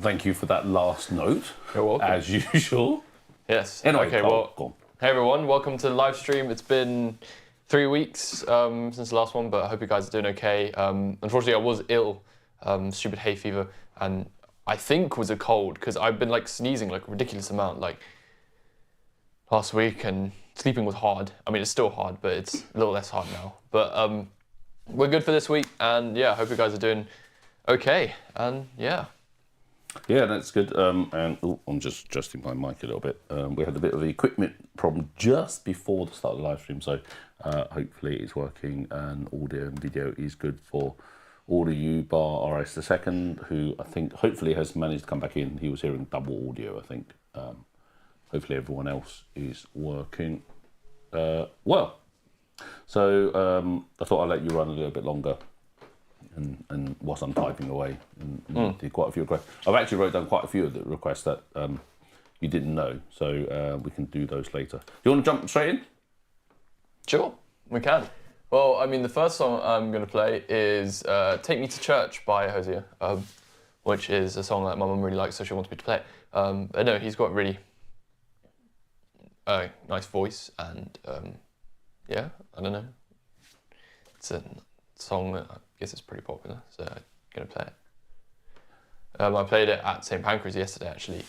thank you for that last note. You're welcome. As usual. Yes. Anyway, okay, go well, on. hey everyone, welcome to the live stream. It's been 3 weeks since the last one, but I hope you guys are doing okay. Unfortunately, I was ill, stupid hay fever, and I think was a cold, because I've been like sneezing like a ridiculous amount like last week, and sleeping was hard. I mean, it's still hard, but it's a little less hard now. But we're good for this week, and yeah, I hope you guys are doing okay, and yeah. Yeah, that's good. And I'm just adjusting my mic a little bit. We had a bit of an equipment problem just before the start of the live stream, so hopefully it's working and audio and video is good for all of you, bar RS the second, who I think hopefully has managed to come back in. He was hearing double audio, I think. Hopefully everyone else is working well. So I thought I'd let you run a little bit longer. And whilst I'm typing away, and did quite a few requests. I've actually wrote down quite a few of the requests that you didn't know, so we can do those later. Do you want to jump straight in? Sure, we can. Well, I mean, the first song I'm going to play is Take Me to Church by Hozier, which is a song that my mum really likes, so she wants me to play it. I know he's got really nice voice, and yeah, I don't know. It's a song that I guess it's pretty popular, so I'm going to play it. I played it at St. Pancras yesterday, actually,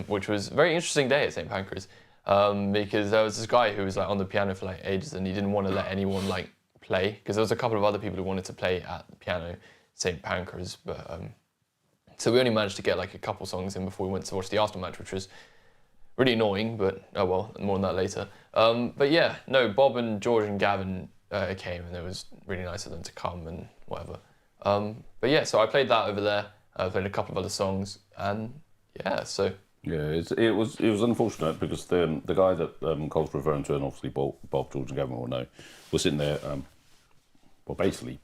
which was a very interesting day at St. Pancras, because there was this guy who was like on the piano for like ages, and he didn't want to let anyone like play, because there was a couple of other people who wanted to play at the piano at St. Pancras, but so we only managed to get like a couple songs in before we went to watch the Arsenal match, which was really annoying, but oh well, more on that later. But yeah, no, Bob and George and Gavin came, and it was really nice of them to come and whatever. But yeah, so I played that over there. I played a couple of other songs, and yeah, so. Yeah, it was unfortunate, because the guy that Cole's referring to, and obviously Bob, George and Gavin will know, was sitting there, well, basically,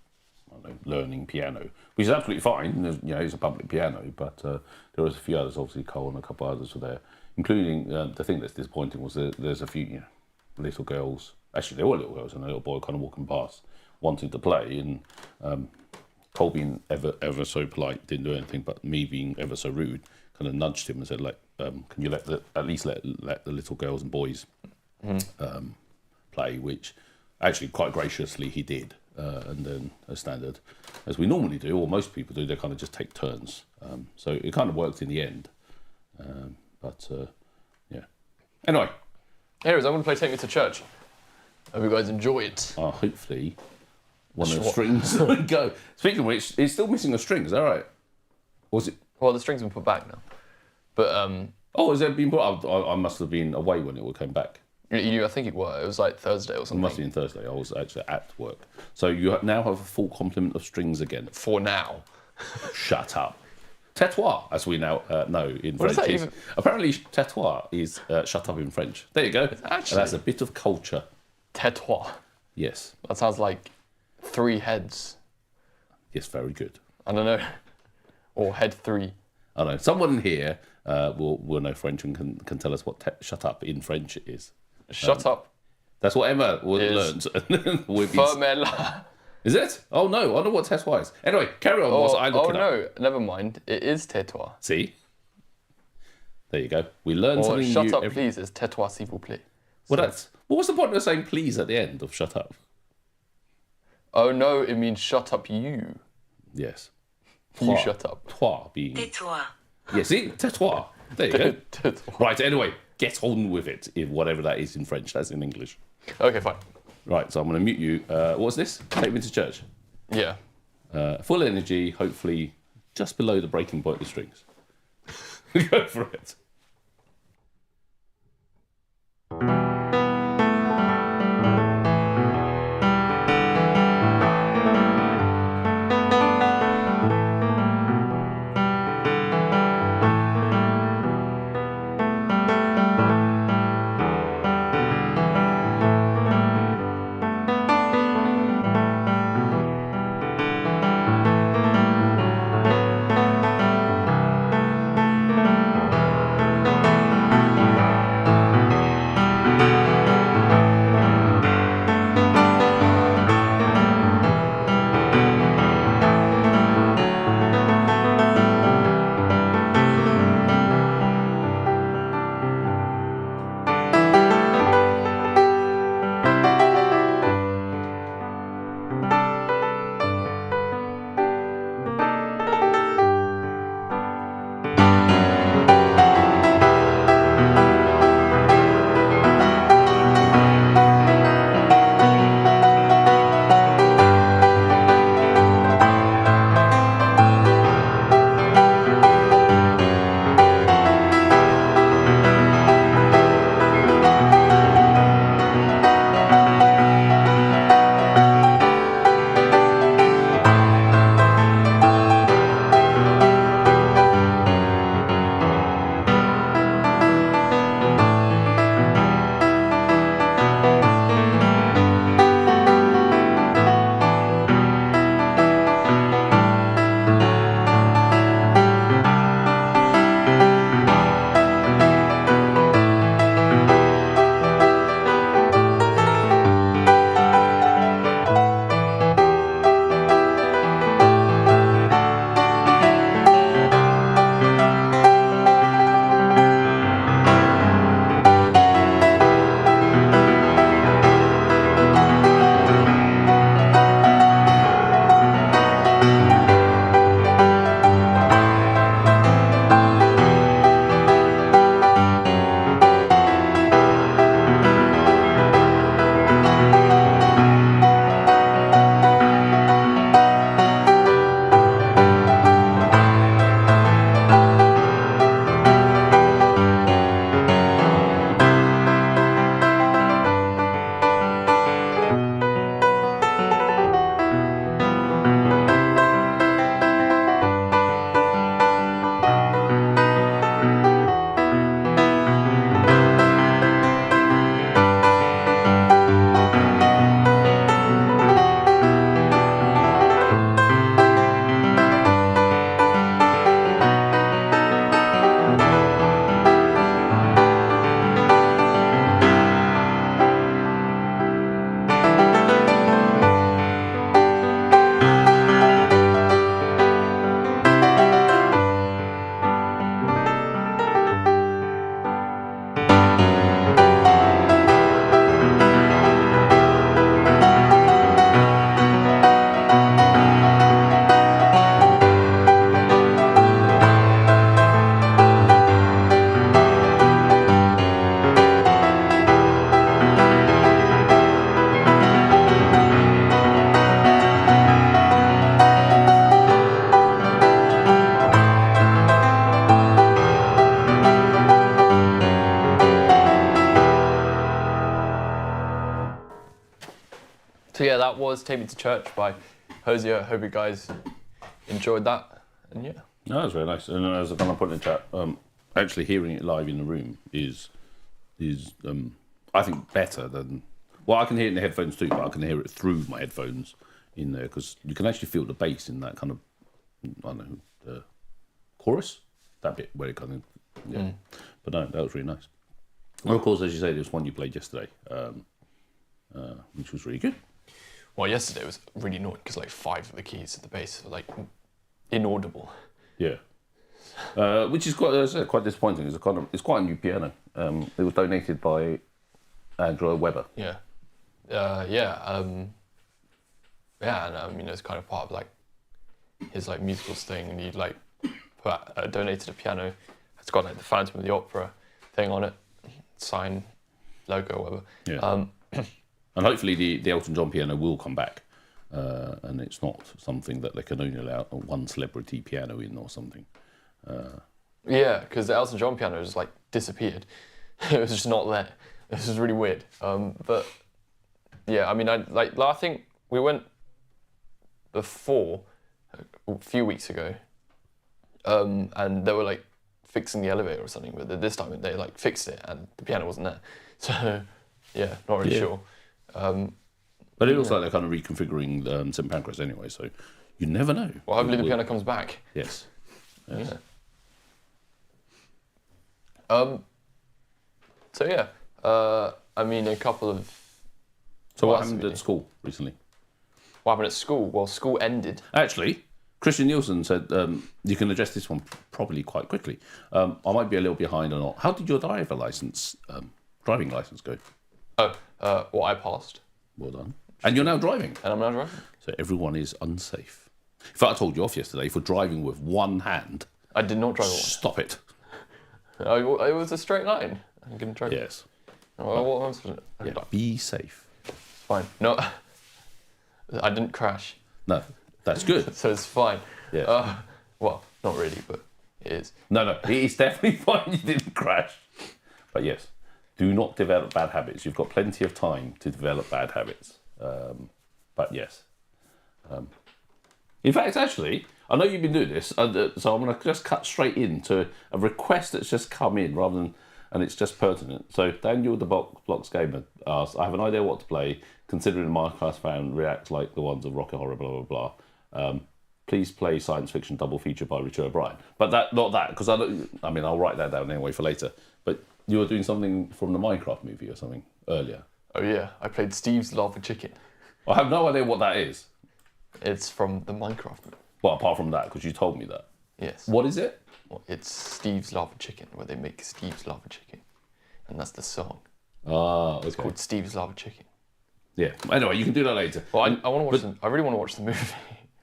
I don't know, learning piano, which is absolutely fine. You know, it's a public piano, but there was a few others, obviously Cole and a couple of others were there, including the thing that's disappointing was that there's a few little girls. Actually, there were little girls and a little boy kind of walking past, wanting to play, and Cole being ever so polite, didn't do anything, but me being ever so rude, kind of nudged him and said, like, can you at least let the little girls and boys play, which actually quite graciously he did. And then, as standard, as we normally do, or most people do, they kind of just take turns. So it kind of worked in the end. But yeah. Anyway. Anyways, I'm going to play Take Me to Church. Hope you guys enjoy it. Hopefully one of the strings would go. Speaking of which, it's still missing a string, is that right? Or was it? Well, the string's been put back now. But oh, has it been put up? I must have been away when it all came back. I think it was like Thursday or something. It must have been Thursday. I was actually at work. So you now have a full complement of strings again. For now. Shut up. Tétois, as we now know in French. French. Apparently, tétois is shut up in French. There you go. Actually, that's a bit of culture. Tétois. Yes. That sounds like 3 heads. Yes, very good. I don't know. Or head 3. I don't know. Someone here will know French and can tell us what shut up in French is. Shut up. That's what Emma learned. Fermez-la. Is it? Oh no, I don't know what tétois is. Anyway, carry on. I look it up. No, never mind. It is tétois. See? There you go. We learned something new. Shut up, please. It's tétois, s'il vous plaît. Well, what was the point of saying please at the end of shut up? Oh no, it means shut up you. Yes. You shut up. Toi being. Tais-toi. Yeah, see? Tétois. There you go. Right, anyway, get on with it, whatever that is in French. That's in English. Okay, fine. Right, so I'm going to mute you. What's this? Take Me to Church. Yeah. Full energy, hopefully just below the breaking point of the strings. Go for it. that was Take Me to Church by Hozier. I hope you guys enjoyed that. And yeah. No, that's very nice. And as I kind of put in the chat, actually hearing it live in the room is I think better than. Well, I can hear it in the headphones too, but I can hear it through my headphones in there because you can actually feel the bass in that kind of, I don't know, the chorus, that bit where it kind of, yeah. But no, that was really nice. And of course, as you say, there was one you played yesterday, which was really good. Well, yesterday was really annoying because like 5 of the keys of the bass were like inaudible. Yeah. Which is quite disappointing. It's quite a new piano. It was donated by Andrew Webber. Yeah. And I mean it's kind of part of like his like musicals thing, and he like donated a piano. It's got like the Phantom of the Opera thing on it, sign logo or whatever. Yeah. And hopefully the Elton John piano will come back, and it's not something that they can only allow one celebrity piano in or something. Yeah, because the Elton John piano just like disappeared. It was just not there. This is really weird. But yeah, I mean, I think we went before a few weeks ago, and they were like fixing the elevator or something. But this time they like fixed it, and the piano wasn't there. So yeah, not really sure. But it looks like they're kind of reconfiguring St Pancras anyway, so you never know. Well, hopefully the piano comes back. Yes. Yeah. So yeah, I mean a couple of. So what happened at school recently? What happened at school? Well, school ended. Actually, Christian Nielsen said you can address this one probably quite quickly. I might be a little behind or not. How did your driving license go? Well, I passed. Well done. And you're now driving. And I'm now driving. So everyone is unsafe. In fact, I told you off yesterday for driving with one hand. I did not drive with one. Stop it. It was a straight line. I'm going to drive. Yes. Well, what am I supposed to do? Yeah, be safe. Fine. No, I didn't crash. No, that's good. So it's fine. Yeah. Well, not really, but it is. No, it is definitely fine you didn't crash. But yes, do not develop bad habits. You've got plenty of time to develop bad habits. But yes. In fact, actually, I know you've been doing this, so I'm going to just cut straight into a request that's just come in rather than, and it's just pertinent. So Daniel the Blocks Gamer asks, I have an idea what to play, considering my class fan reacts like the ones of Rocket Horror, blah, blah, blah. Please play science fiction double feature by Richard O'Brien. But not that, because I'll write that down anyway for later. But you were doing something from the Minecraft movie or something earlier. Oh yeah, I played Steve's Lava Chicken. I have no idea what that is. It's from the Minecraft movie. Well, apart from that, because you told me that. Yes. What is it? Well, it's Steve's Lava Chicken, where they make Steve's Lava Chicken. And that's the song. Ah, okay. It's called Steve's Lava Chicken. Yeah. Anyway, you can do that later. Well, I want to watch. I really want to watch the movie.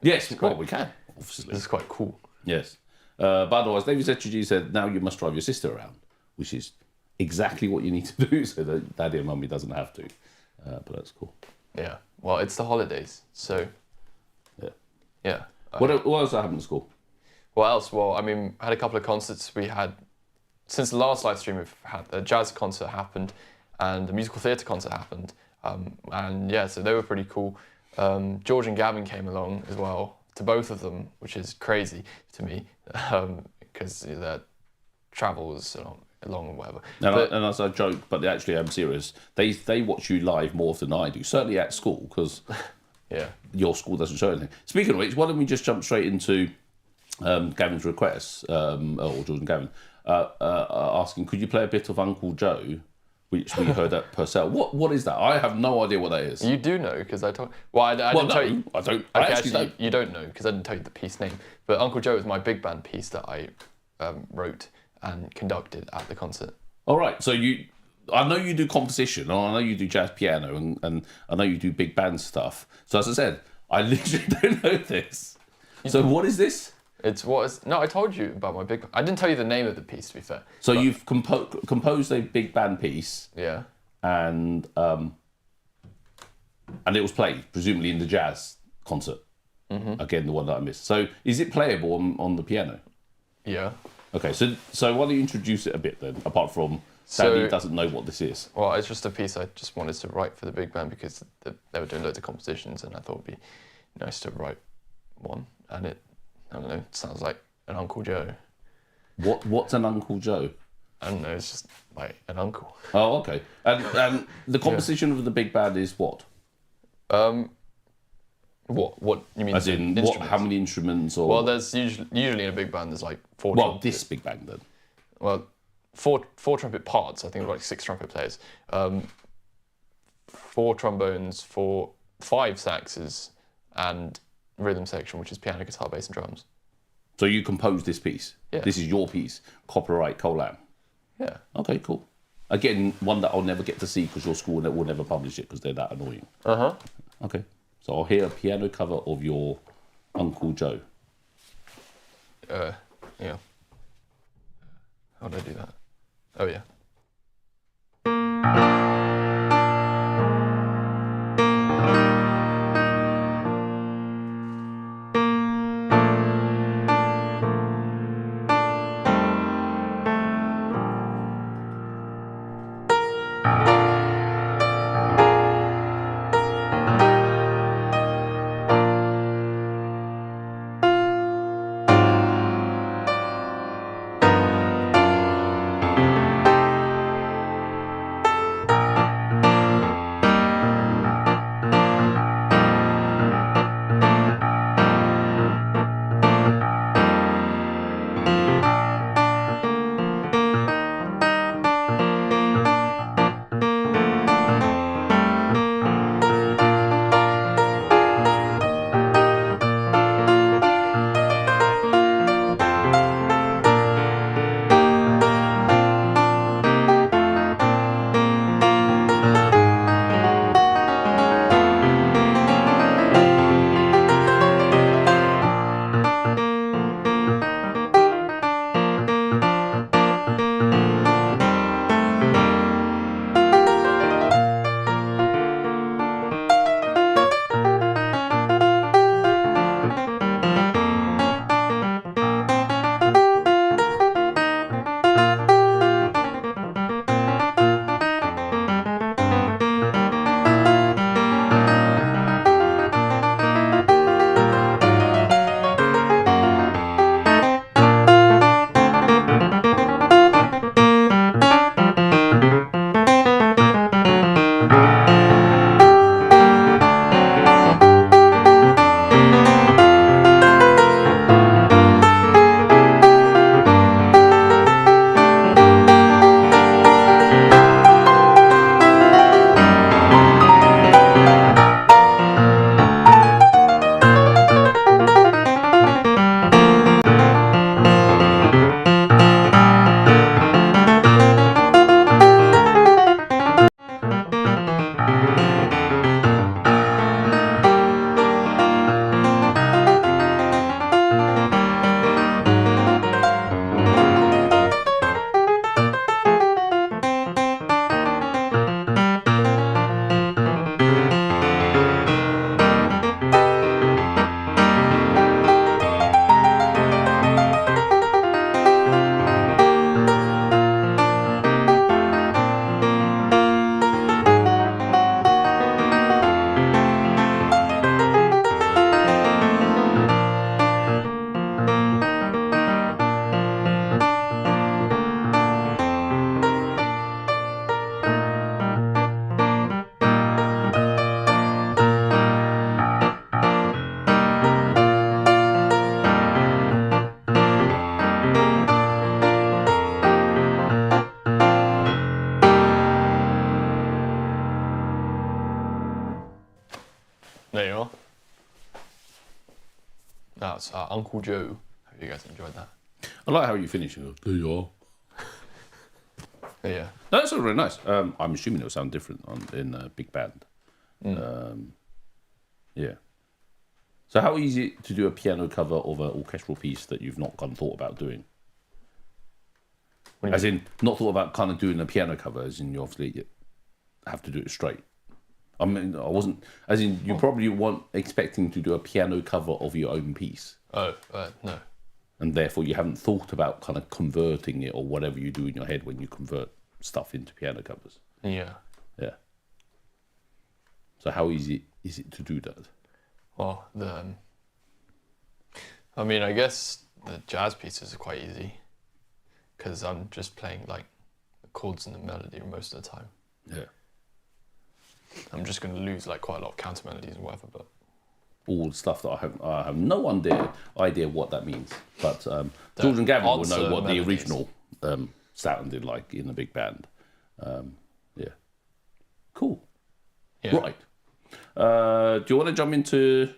Yes, well, we can, obviously. This is quite cool. Yes. But otherwise, David ZG said, now you must drive your sister around, which is exactly what you need to do so that Daddy and Mummy doesn't have to. But that's cool. Yeah. Well, it's the holidays, so. Yeah. Yeah. What else happened at school? What else? Well, I mean, I had a couple of concerts. We had, since the last live stream, we've had the jazz concert happened and the musical theatre concert happened. And yeah, so they were pretty cool. George and Gavin came along as well to both of them, which is crazy to me because their travel was along or whatever. And as a joke, but actually I'm serious, they watch you live more often than I do, certainly at school, because yeah, your school doesn't show anything. Speaking of which, why don't we just jump straight into Gavin's request, or George and Gavin, asking, could you play a bit of Uncle Joe, which we heard at Purcell. What is that? I have no idea what that is. You do know, because I told... Well, I didn't tell you... I don't. Okay, actually, you don't know, because I didn't tell you the piece name. But Uncle Joe is my big band piece that I wrote and conducted at the concert. All right, so I know you do composition, and I know you do jazz piano, and I know you do big band stuff. So as I said, I literally don't know this. So what is this? No, I told you about my big... I didn't tell you the name of the piece, to be fair. So you've composed a big band piece. Yeah. And it was played, presumably in the jazz concert. Mm-hmm. Again, the one that I missed. So is it playable on the piano? Yeah. Okay, so why don't you introduce it a bit then, apart from So, doesn't know what this is. Well, it's just a piece I just wanted to write for the big band because they were doing loads of compositions, and I thought it'd be nice to write one. And I don't know, it sounds like an Uncle Joe. What's an Uncle Joe? I don't know, it's just like an uncle. Oh, okay. And the composition of the big band is what? What you mean? As in, how many instruments? Or well, there's usually in a big band there's like 4. Well, this big band then. Well, four trumpet parts. I think like 6 trumpet players. 4 trombones, 5 saxes, and rhythm section, which is piano, guitar, bass, and drums. So you composed this piece. Yeah. This is your piece. Copyright Colam. Yeah. Okay, cool. Again, one that I'll never get to see because your school will never publish it because they're that annoying. Okay. So I'll hear a piano cover of your Uncle Joe. Yeah. How did I do that? Oh, yeah. There you are. That's Uncle Joe. Hope you guys enjoyed that. I like how you finish. You go, there you are. Yeah. No, that's all really nice. I'm assuming it'll sound different in a big band. Yeah. So how easy is it to do a piano cover of an orchestral piece that you've not kind of thought about doing? As in, not thought about kind of doing a piano cover, as in you obviously have to do it straight. I mean, I wasn't, as in you probably weren't expecting to do a piano cover of your own piece. Oh, no. And therefore you haven't thought about kind of converting it or whatever you do in your head when you convert. stuff into piano covers. Yeah. Yeah. So how easy is it to do that? Well, I mean, I guess the jazz pieces are quite easy because I'm just playing like the chords and the melody most of the time. Yeah. I'm just going to lose like quite a lot of counter melodies and whatever, but All the stuff that I have no idea what that means. But George and Gavin will know what the original sounded like in a big band. Yeah. Cool. yeah. Right. Do you want to jump into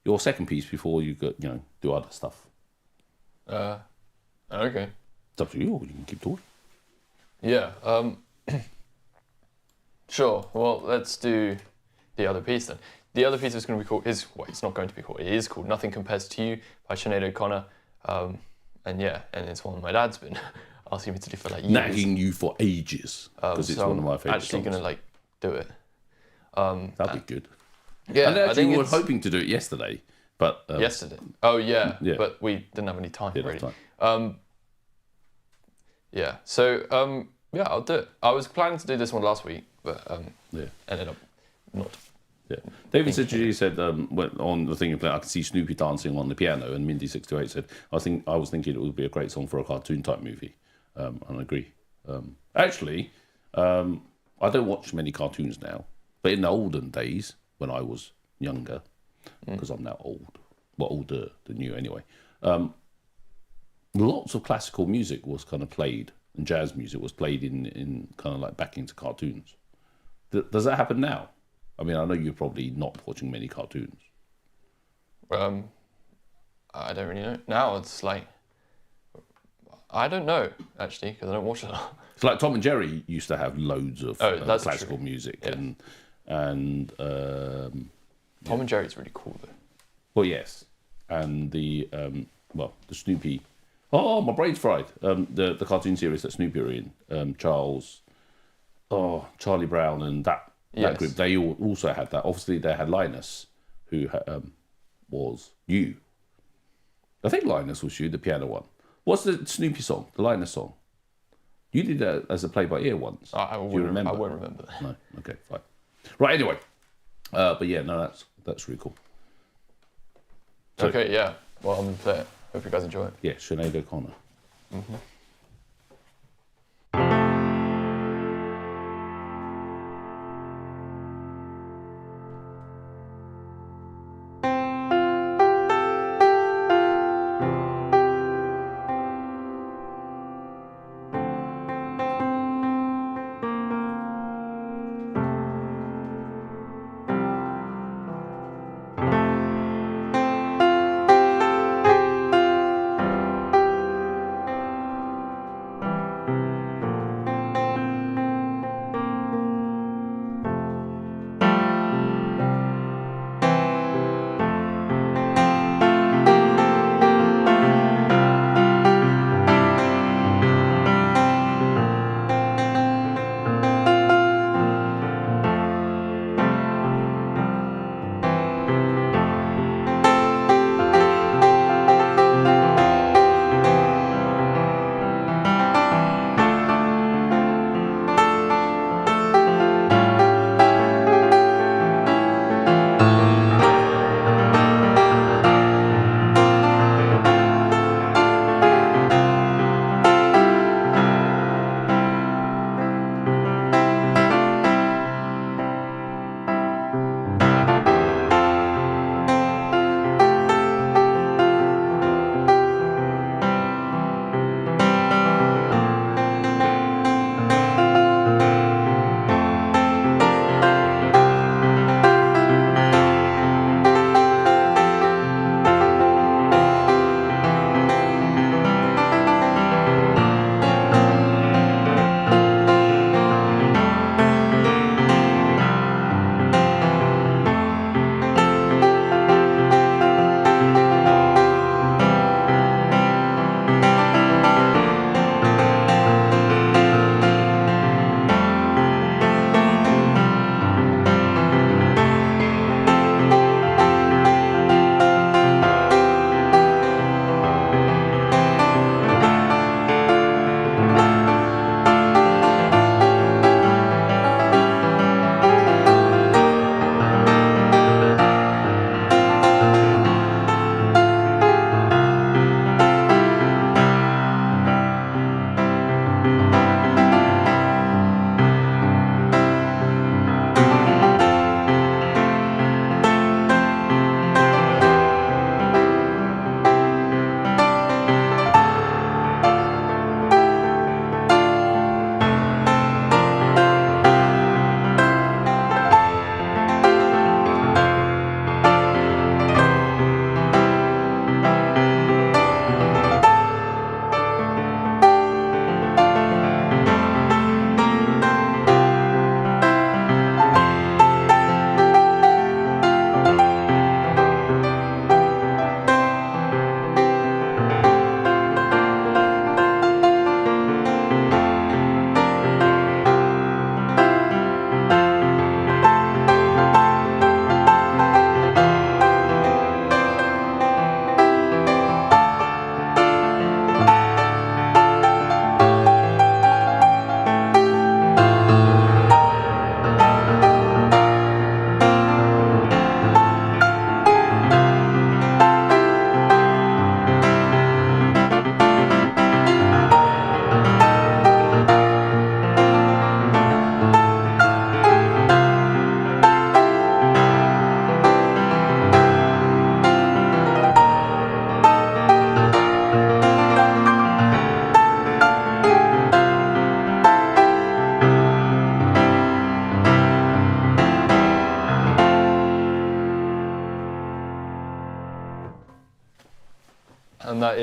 your second piece before you go, do other stuff? Okay. It's up to you, or you can keep talking. Yeah. Sure. Well, let's do the other piece then. The other piece is going to be called it's not going to be called. It is called "Nothing Compares to You" by Sinead O'Connor. And it's one my dad's been asking me to do for like years. Nagging you for ages because it's one of my favourite songs. Actually going to like do it. That'd be good. Yeah, and actually, we were hoping to do it yesterday, but yesterday. Oh yeah, yeah, but we didn't have any time really. Time. Yeah. So yeah, I'll do it. I was planning to do this one last week, but ended up not. Yeah. David said on the thing you play, I could see Snoopy dancing on the piano, and Mindy628 said, I was thinking it would be a great song for a cartoon type movie, and I agree. Actually, I don't watch many cartoons now, but in the olden days when I was younger, because I'm now old, well older than you anyway, lots of classical music was kind of played, and jazz music was played in kind of like back into cartoons. Does that happen now? I mean, I know you're probably not watching many cartoons. I don't really know. Now it's like, I don't know, actually, because I don't watch it a lot. It's like Tom and Jerry used to have loads of classical true. music. Yeah. And Tom and Jerry's really cool, though. well, yes. And the Snoopy... Oh, my brain's fried. The cartoon series that Snoopy are in. Charlie Brown and that group, they also had that. Obviously, they had Linus, who was you. I think Linus was you, the piano one. What's the Snoopy song, the Linus song? You did that as a play-by-ear once. I won't remember that. No? Okay, fine. Right, anyway. But yeah, no, that's really cool. So, okay, yeah. Well, I'm going to play it. Hope you guys enjoy it. Yeah, Sinead O'Connor. Mm-hmm.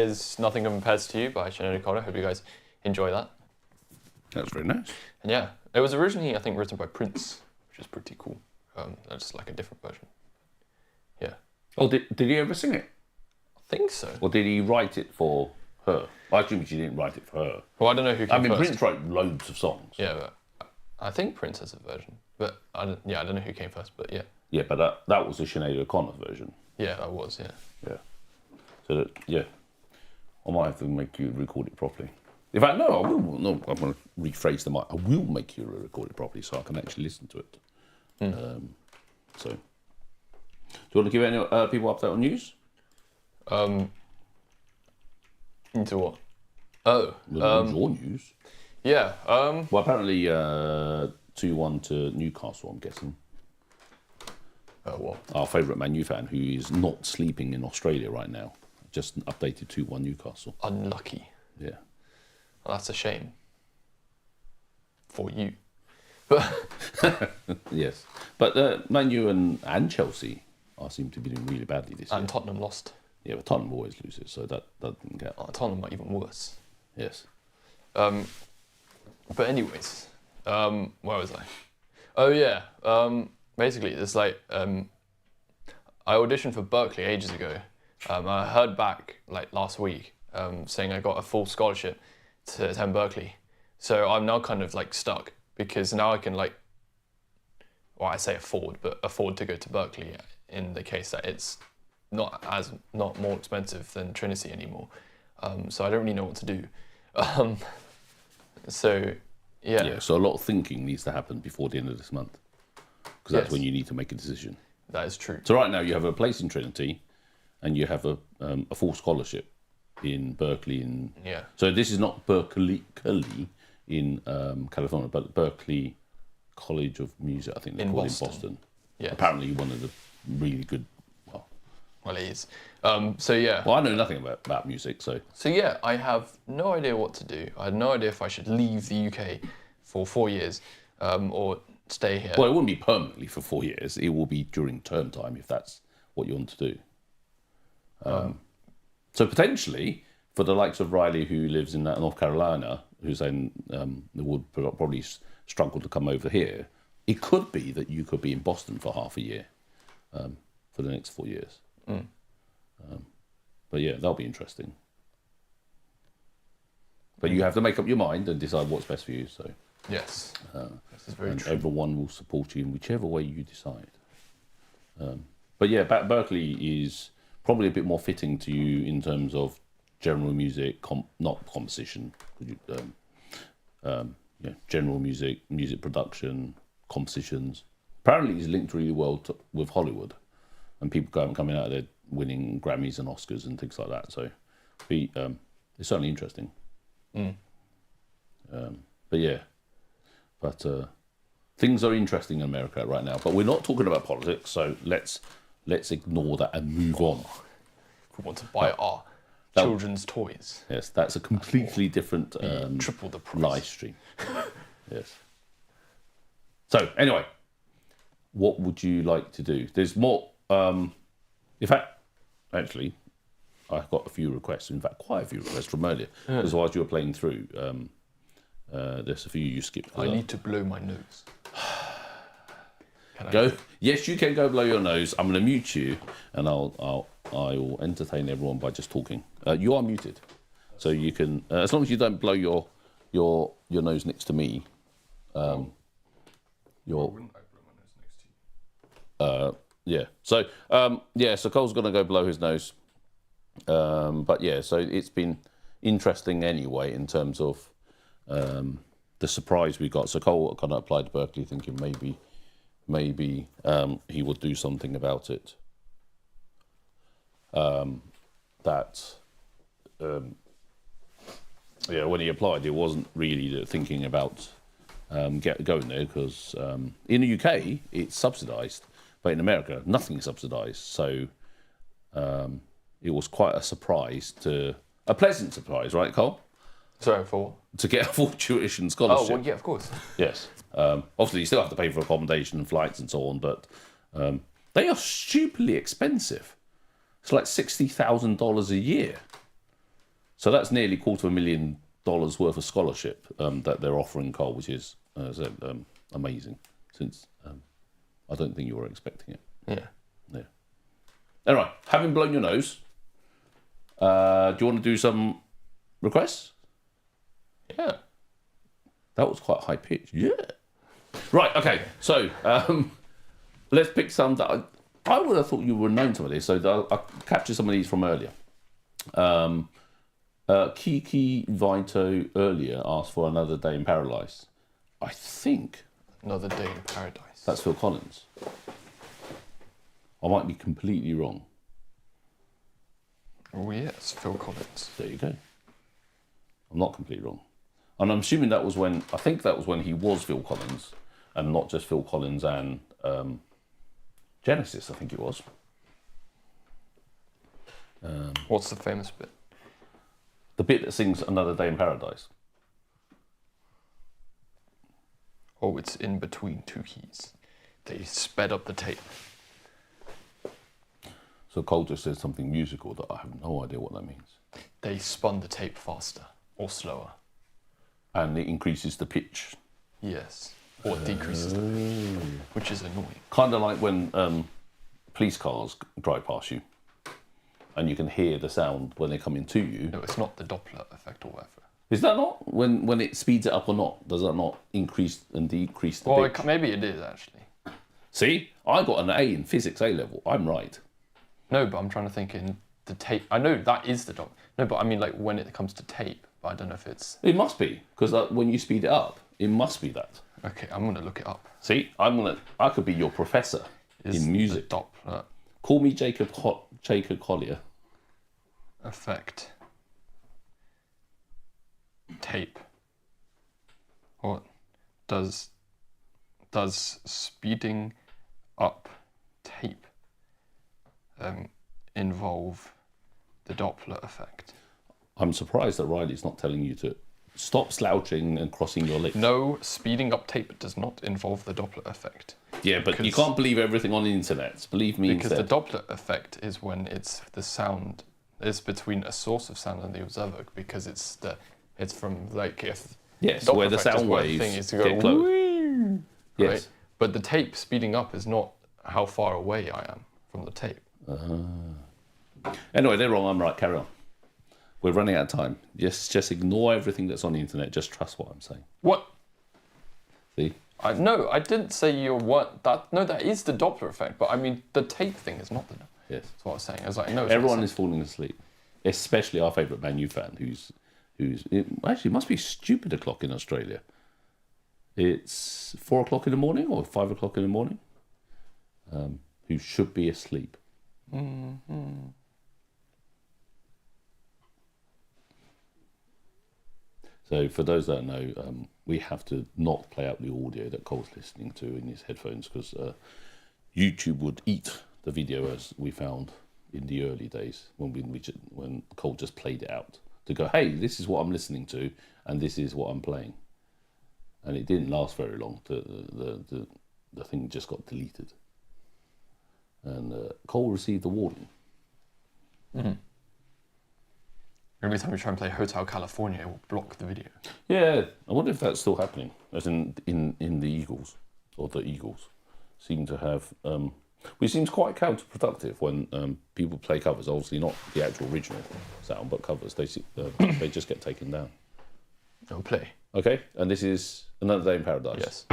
is Nothing Compares to You by Sinead. Hope you guys enjoy that. That's very nice. And yeah, it was originally, I think, written by Prince, which is pretty cool. That's like a different version. Yeah. Oh, did he ever sing it? I think so. Or did he write it for her? I assume she didn't write it for her. Well, I don't know who came first. Prince wrote loads of songs. Yeah, but I think Prince has a version. But I don't know who came first, but yeah. Yeah, but that was the Sinead O'Connor version. Yeah, that was, yeah. Yeah. So, I might have to make you record it properly. In fact, no, I will. No, I'm going to rephrase the mic. I will make you record it properly so I can actually listen to it. So, do you want to give any people update on news? Into what? Oh. Your news. Yeah. Well, apparently 2-1 to Newcastle, I'm guessing. What? Our favourite Man U fan, who is not sleeping in Australia right now, just updated 2-1 Newcastle. Unlucky. Yeah. Well, that's a shame. For you. But Yes. But Man U and Chelsea seem to be doing really badly this year. and Tottenham lost. Yeah, but Tottenham always loses, so that doesn't count. Tottenham are even worse. Yes. But anyways, where was I? Oh yeah. Basically, it's like I auditioned for Berkeley ages ago. I heard back like last week saying I got a full scholarship to attend Berkeley. So I'm now kind of like stuck because now I can like, well, I say afford to go to Berkeley in the case that it's not more expensive than Trinity anymore. So I don't really know what to do. So yeah. Yeah, so a lot of thinking needs to happen before the end of this month. Because that's when you need to make a decision. That is true. So right now you have a place in Trinity and you have a full scholarship in Berkeley. Yeah. So this is not Berkeley in California, but Berkeley College of Music, I think they call it in Boston. Yeah. Apparently one of the really good, Well, it is. So yeah. Well, I know nothing about music, so... So yeah, I have no idea what to do. I had no idea if I should leave the UK for 4 years or stay here. Well, it wouldn't be permanently for 4 years. It will be during term time if that's what you want to do. So potentially, for the likes of Riley, who lives in North Carolina, who's saying they would probably struggle to come over here, it could be that you could be in Boston for half a year for the next 4 years. But yeah, that'll be interesting. But you have to make up your mind and decide what's best for you. So yes, this is very and true. everyone will support you in whichever way you decide. But yeah, Berkeley is probably a bit more fitting to you in terms of general music, not composition. General music production, compositions. Apparently, it's linked really well with Hollywood, and people coming out of there winning Grammys and Oscars and things like that. So, it's certainly interesting. But things are interesting in America right now. But we're not talking about politics, so let's ignore that and move on. We want to buy our children's toys. Yes, that's a completely different triple the price. live stream. Yes. So anyway, what would you like to do? There's more. In fact, actually, I've got a few requests. In fact, quite a few requests from earlier. Because whilst you were playing through, there's a few you skipped. I need to blow my nose. Go. Yes, you can go blow your nose. I'm going to mute you, and I will entertain everyone by just talking. You are muted, so you can, as long as you don't blow your nose next to me. Why wouldn't I blow my nose next to you? Yeah. So so Cole's going to go blow his nose. But yeah, so it's been interesting anyway in terms of the surprise we got. So Cole kind of applied to Berkeley, thinking maybe he would do something about it. When he applied, it wasn't really thinking about going there because in the UK it's subsidised, but in America nothing's subsidised. So it was quite a pleasant surprise, right, Cole? Sorry, for what? To get a full tuition scholarship. Oh, well, yeah, of course. Yes. Obviously, you still have to pay for accommodation and flights and so on, but they are stupidly expensive. It's like $60,000 a year. So that's nearly $250,000 worth of scholarship that they're offering Cole, which is amazing. Since I don't think you were expecting it. Yeah. Anyway, having blown your nose, do you want to do some requests? Yeah. That was quite high pitched. Yeah. Right. Okay. So let's pick some that I would have thought you were known some of these. So I'll capture some of these from earlier. Kiki Vito earlier asked for Another Day in Paradise. I think Another Day in Paradise. that's Phil Collins. I might be completely wrong. Oh yes, Phil Collins. There you go. I'm not completely wrong. And I'm assuming that was when he was Phil Collins and not just Phil Collins and Genesis, I think it was. What's the famous bit? The bit that sings Another Day in Paradise. Oh, it's in between two keys. They sped up the tape. So Cole just said something musical that I have no idea what that means. They spun the tape faster or slower. And it increases the pitch. Yes. Or decreases the pitch, which is annoying. Kind of like when police cars drive past you and you can hear the sound when they come into you. No, it's not the Doppler effect or whatever. Is that not? When it speeds it up or not, does that not increase and decrease the pitch? Maybe it is actually. See, I got an A in physics A level. I'm right. No, but I'm trying to think in the tape. I know that is the Doppler. No, but I mean like when it comes to tape. But I don't know if it's... It must be, because when you speed it up, it must be that. Okay, I'm going to look it up. See, I could be your professor in music. The Doppler Call me Jacob Collier. effect. Tape. What does speeding up tape involve the Doppler effect? I'm surprised that Riley's not telling you to stop slouching and crossing your legs. No, speeding up tape does not involve the Doppler effect. Yeah, but you can't believe everything on the internet. Believe me because instead. the Doppler effect is when it's the sound is between a source of sound and the observer, because it's from like if yes, where the sound waves thing is to go get close. Wee, yes, right? But the tape speeding up is not how far away I am from the tape. Anyway, they're wrong. I'm right. Carry on. We're running out of time. Just ignore everything that's on the internet. Just trust what I'm saying. What? See? No, I didn't say you're what that. No, that is the Doppler effect. But I mean, the tape thing is not the. Yes. That's what I was saying. I was like, no. Everyone is falling asleep, especially our favourite Man U fan, who's it must be stupid o'clock in Australia. It's 4 o'clock in the morning or 5 o'clock in the morning. Who should be asleep. Mm-hmm. So for those that know, we have to not play out the audio that Cole's listening to in his headphones because YouTube would eat the video, as we found in the early days when Cole just played it out to go, hey, this is what I'm listening to and this is what I'm playing. And it didn't last very long. The thing just got deleted. And Cole received a warning. Mm-hmm. Every time we try and play Hotel California, it will block the video. Yeah, I wonder if that's still happening, as in the Eagles, or the Eagles seem to have, which seems quite counterproductive when people play covers, obviously not the actual original sound, but covers, they just get taken down. No play. Okay, and this is Another Day in Paradise. Yes.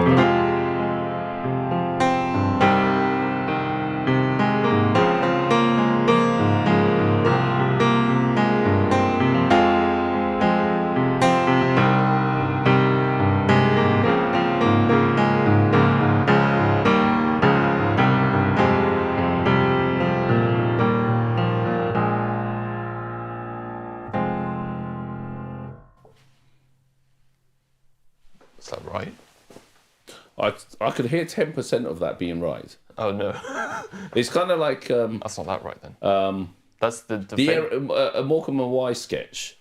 Is that right? I could hear 10% of that being right. Oh no. It's kind of like That's not that right then. That's a Morecambe and Wise sketch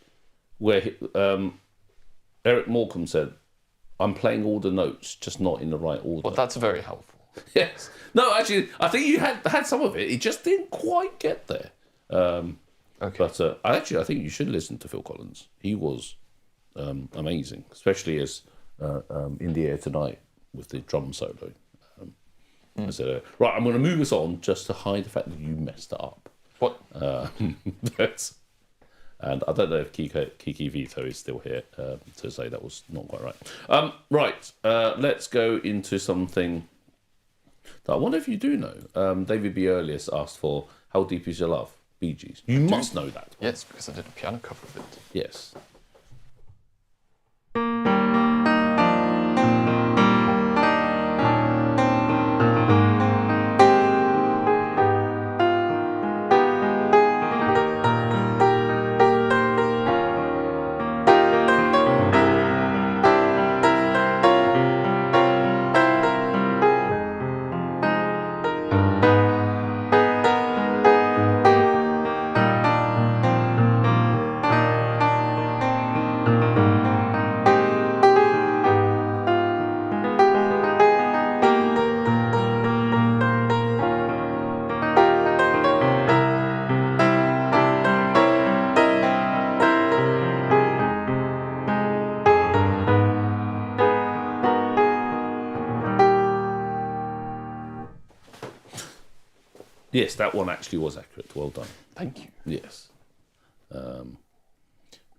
where Eric Morecambe said, I'm playing all the notes, just not in the right order. Well, that's very helpful. Yes. No, actually, I think you had some of it. It just didn't quite get there. Okay. But I think you should listen to Phil Collins. He was amazing, especially as In the Air Tonight with the drum solo. I said, right, I'm going to move us on just to hide the fact that you messed it up. What? And I don't know if Kiki Vito is still here to say that was not quite right. Right, let's go into something that I wonder if you do know. David B. Earliest asked for How Deep Is Your Love? Bee Gees. You must know that. Yes, because I did a piano cover of it. Yes. Yes, that one actually was accurate. Well done. Thank you. Yes.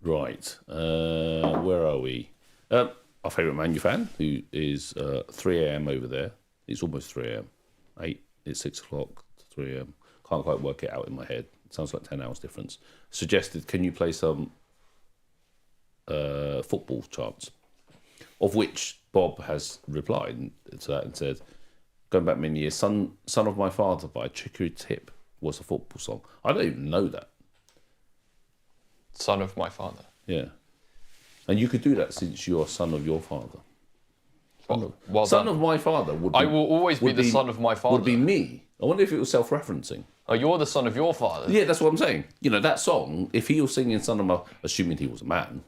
Right. Where are we? Our favourite Man U fan, who is 3 a.m. over there. It's almost 3 a.m. 8, it's 6 o'clock, 3 a.m. Can't quite work it out in my head. It sounds like 10 hours difference. Suggested, can you play some football chants? Of which Bob has replied to that and said, going back many years, Son of My Father by Chicory Tip was a football song. I don't even know that. Son of My Father. Yeah. And you could do that since you're son of your father. Well Son done. of My Father would be... I will always be the son of my father. Would be me. I wonder if it was self-referencing. Oh, you're the son of your father? Yeah, that's what I'm saying. You know, that song, if he was singing Son of My... Assuming he was a man,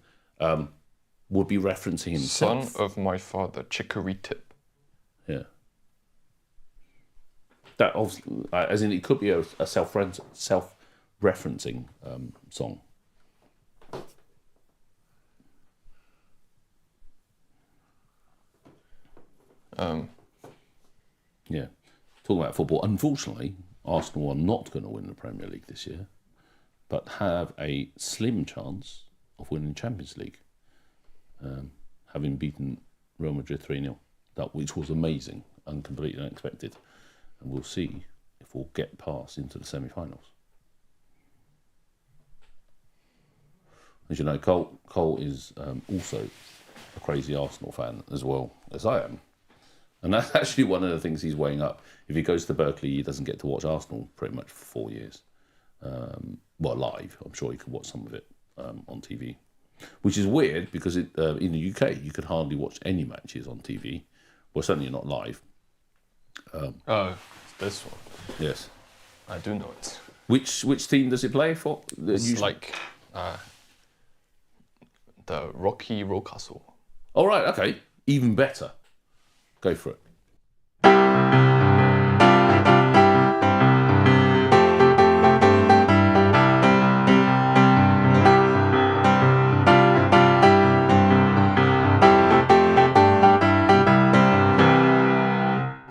would be referencing himself. Son of my father, Chicory Tip. Yeah. That obviously, as in, it could be a self-referencing song. Yeah. Talking about football, unfortunately, Arsenal are not going to win the Premier League this year, but have a slim chance of winning Champions League, having beaten Real Madrid 3-0, which was amazing and completely unexpected. And we'll see if we'll get past into the semi-finals. As you know, Cole is also a crazy Arsenal fan as well as I am. And that's actually one of the things he's weighing up. If he goes to Berkeley, he doesn't get to watch Arsenal pretty much for 4 years. Well, live. I'm sure he could watch some of it on TV. Which is weird because in the UK, you could hardly watch any matches on TV. Well, certainly not live. This one. Yes. I do know it. Which team does it play for? It's like the Rocky Rocastle. Oh, right, okay. Even better. Go for it.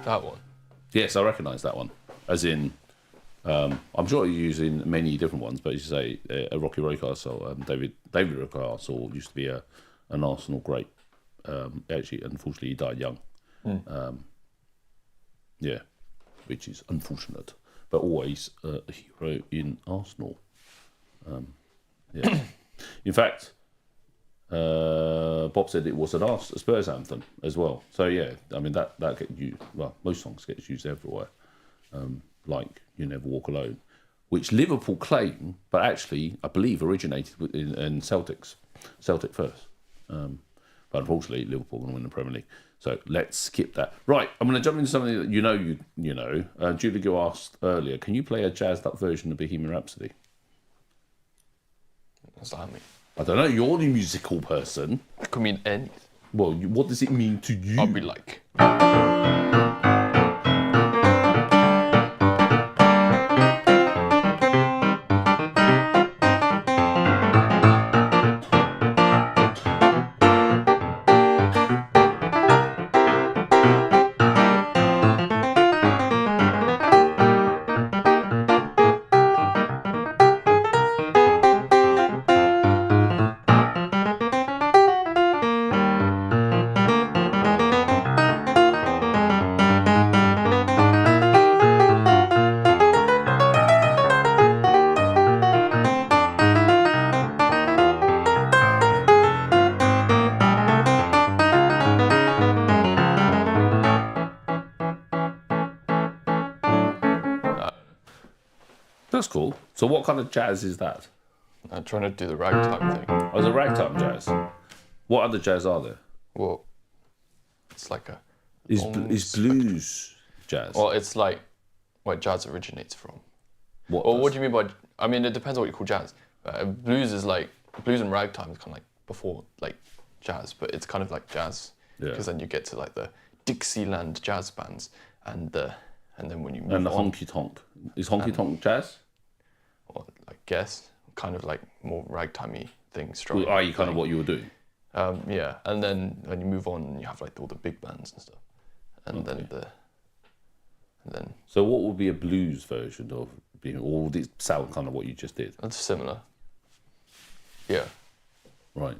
That one. Yes, I recognise that one. As in, I'm sure you're using many different ones, but as you say, a Rocky Rocastle, David Rocastle used to be an Arsenal great. Actually, unfortunately, he died young. Yeah, which is unfortunate, but always a hero in Arsenal. Yeah. In fact, Bob said it was a Spurs anthem as well. So yeah, I mean that gets used. Well, most songs get used everywhere, like "You Never Walk Alone," which Liverpool claim, but actually I believe originated in Celtic first. But unfortunately, Liverpool are going to win the Premier League. So let's skip that. Right, I'm going to jump into something that you know. Julie Gill asked earlier, can you play a jazzed up version of Bohemian Rhapsody? What's that mean? I don't know, you're the musical person. It could mean anything. Well, what does it mean to you? I'll be like... That's cool. So what kind of jazz is that? I'm trying to do the ragtime thing. Oh, it's a ragtime jazz. What other jazz are there? Well, it's like a... Is long blues jazz? Well, it's like where jazz originates from. What? Or what do you mean by... I mean, it depends on what you call jazz. Blues is like... Blues and ragtime is kind of like before like jazz, but it's kind of like jazz. Yeah. Because then you get to like the Dixieland jazz bands and then when you move And the on... honky tonk. Is honky tonk jazz? Well, I guess, kind of like more ragtimey things. Well, are you kind of what you were doing? Yeah, and then when you move on, you have like all the big bands and stuff, and then So what would be a blues version of being, or would it sound kind of what you just did? it's similar. Yeah. Right.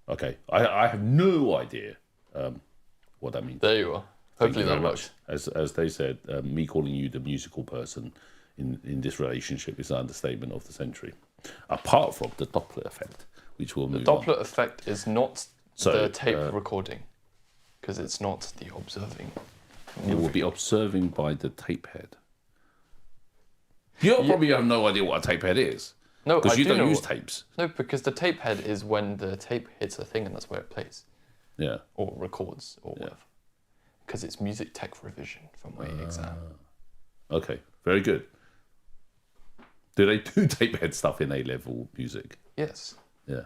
Okay. I have no idea what that means. There you are. Thank Hopefully you very that much. As they said, me calling you the musical person in this relationship is an understatement of the century. Apart from the Doppler effect, which will move on. Doppler effect is not So, the tape recording, because it's not the observing. It will be observing by the tape head. You probably have no idea what a tape head is. No, because I you do don't know use what- tapes. No, because the tape head is when the tape hits a thing and that's where it plays Yeah. or records or whatever. Because it's music tech revision from my exam. Okay. Very good. Do they do tape head stuff in A-level music? Yes, Yeah.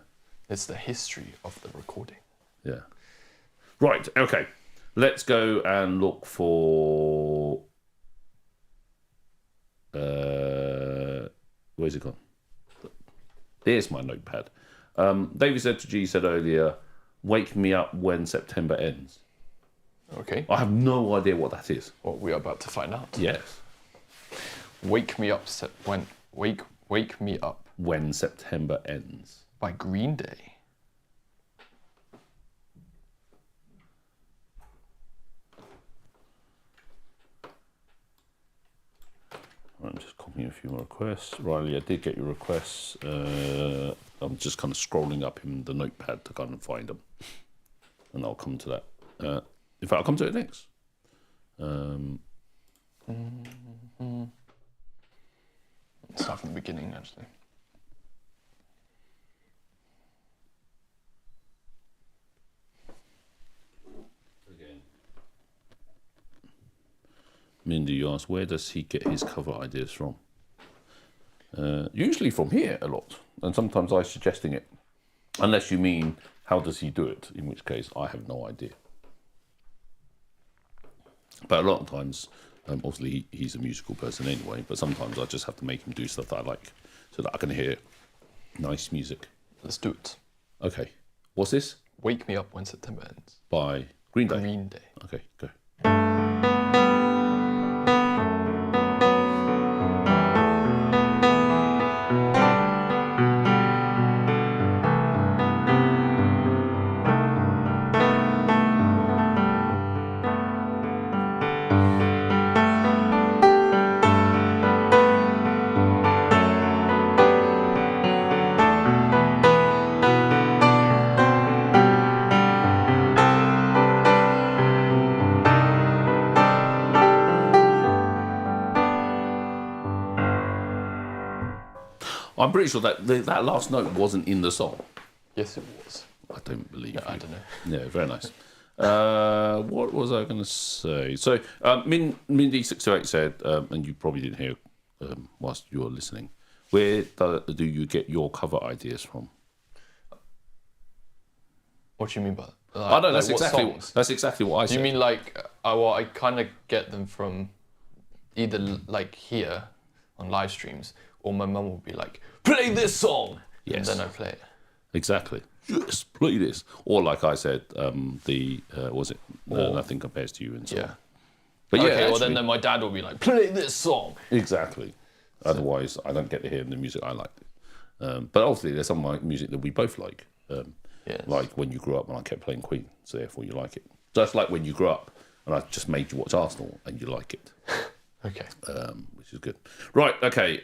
it's the history of the recording. Yeah. Right. Okay. Let's go and look for. Where's it gone? There's my notepad. David Z2G said earlier, "Wake me up when September ends." Okay, I have no idea what that is. well, we are about to find out. Yes. Wake Me Up Wake Me Up When September ends. by Green Day. I'm just copying a few more requests. Riley, I did get your requests. I'm just kind of scrolling up in the notepad to kind of find them. And I'll come to that. In fact, I'll come to it next. Start from the beginning, actually. Mindy, you asked, where does he get his cover ideas from? Usually from here a lot. And sometimes I'm suggesting it. Unless you mean, how does he do it? In which case, I have no idea. But a lot of times, obviously he's a musical person anyway, but sometimes I just have to make him do stuff that I like so that I can hear nice music. Let's do it. Okay. What's this? Wake Me Up When September Ends. By Green Day. Green Day. Okay, go. I'm pretty sure that that last note wasn't in the song. Yes, it was. I don't believe No, you. I don't know. Yeah, very nice. What was I going to say? So, Mindy628 said, and you probably didn't hear whilst you were listening, where do you get your cover ideas from? What do you mean by that? I know, like that's exactly what I Do said. you mean like, well, I kind of get them from either like here on live streams, or my mum will be like, play this song! Yes. And then I play it. Exactly. Yes, play this. Or like I said, Nothing Compares to You and so on. But yeah, Okay, well actually, then my dad will be like, play this song! exactly. Otherwise, I don't get to hear the music I like. But obviously, there's some music that we both like. Yes. Like When You Grew Up and I kept playing Queen, so therefore you like it. Just like When You Grew Up and I just made you watch Arsenal and you like it. Okay. Which is good. Right, okay.